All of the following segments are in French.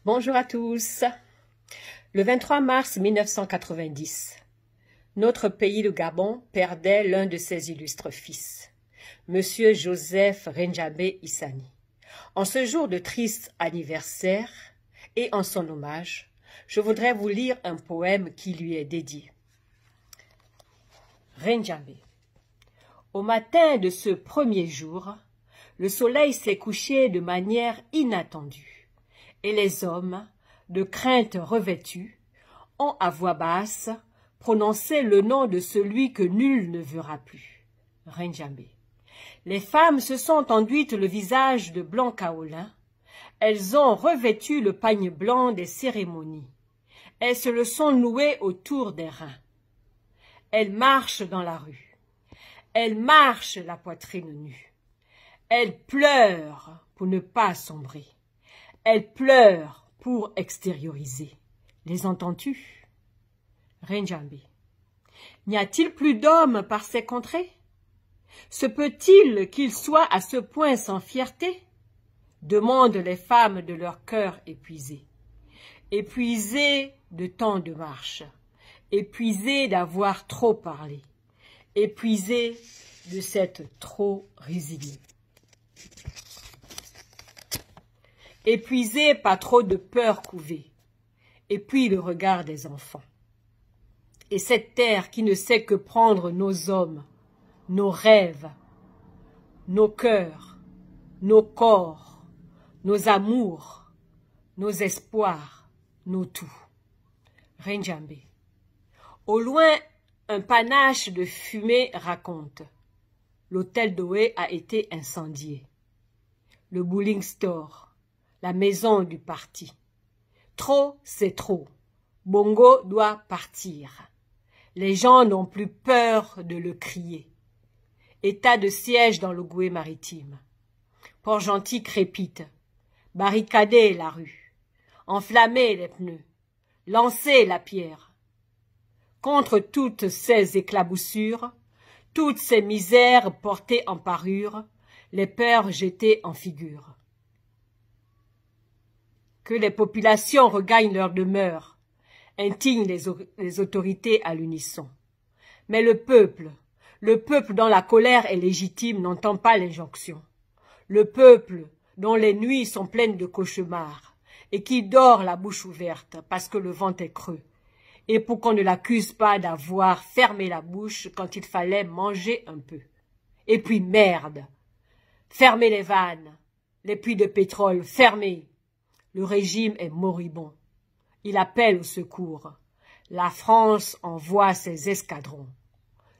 Bonjour à tous. Le 23 mars 1990, notre pays, le Gabon, perdait l'un de ses illustres fils, Monsieur Joseph Rendjabé Issani. En ce jour de triste anniversaire et en son hommage, je voudrais vous lire un poème qui lui est dédié. Rendjabé. Au matin de ce premier jour, le soleil s'est couché de manière inattendue, et les hommes, de crainte revêtus, ont à voix basse prononcé le nom de celui que nul ne verra plus, Rendjabé. Les femmes se sont enduites le visage de blanc kaolin, elles ont revêtu le pagne blanc des cérémonies, elles se le sont nouées autour des reins. Elles marchent dans la rue, elles marchent la poitrine nue, elles pleurent pour ne pas sombrer, elles pleurent pour extérioriser. Les entends-tu? Rendjabé. N'y a-t-il plus d'hommes par ces contrées? Se peut-il qu'ils soient à ce point sans fierté? Demandent les femmes de leur cœur épuisé. Épuisées de tant de marches, épuisées d'avoir trop parlé, épuisées de s'être trop résignées. Épuisées par trop de peurs couvées, et puis le regard des enfants. Et cette terre qui ne sait que prendre nos hommes, nos rêves, nos cœurs, nos corps, nos amours, nos espoirs, nos tout. Rendjabé. Au loin, un panache de fumée raconte. L'hôtel Doé a été incendié. Le Bowling Store, la maison du parti. Trop, c'est trop. Bongo doit partir. Les gens n'ont plus peur de le crier. État de siège dans le Goué maritime. Port-Gentil crépite. Barricader la rue. Enflammer les pneus. Lancer la pierre. Contre toutes ces éclaboussures, toutes ces misères portées en parure, les peurs jetées en figure. Que les populations regagnent leur demeure, indignent les autorités à l'unisson. Mais le peuple dont la colère est légitime n'entend pas l'injonction. Le peuple dont les nuits sont pleines de cauchemars et qui dort la bouche ouverte parce que le ventre est creux et pour qu'on ne l'accuse pas d'avoir fermé la bouche quand il fallait manger un peu. Et puis merde, fermez les vannes, les puits de pétrole, fermez. Le régime est moribond. Il appelle au secours. La France envoie ses escadrons.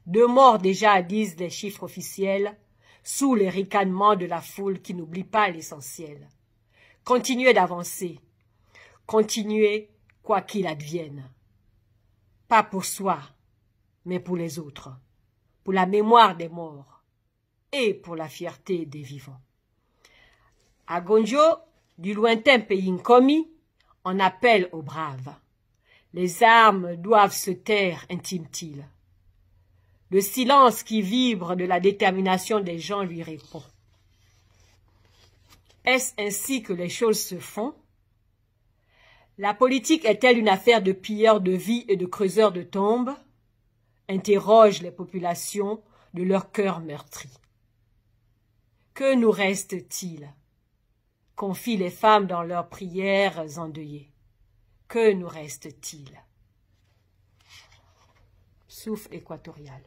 2 morts déjà, disent les chiffres officiels, sous les ricanements de la foule qui n'oublie pas l'essentiel. Continuez d'avancer. Continuez quoi qu'il advienne. Pas pour soi, mais pour les autres. Pour la mémoire des morts et pour la fierté des vivants. À Gonjo, du lointain pays Nkomi, on appelle aux braves. Les armes doivent se taire, intime-t-il. Le silence qui vibre de la détermination des gens lui répond. Est-ce ainsi que les choses se font? La politique est-elle une affaire de pilleurs de vie et de creuseurs de tombes? Interrogent les populations de leur cœur meurtri. Que nous reste-t-il? Confient les femmes dans leurs prières endeuillées. Que nous reste-t-il? Souffle équatorial.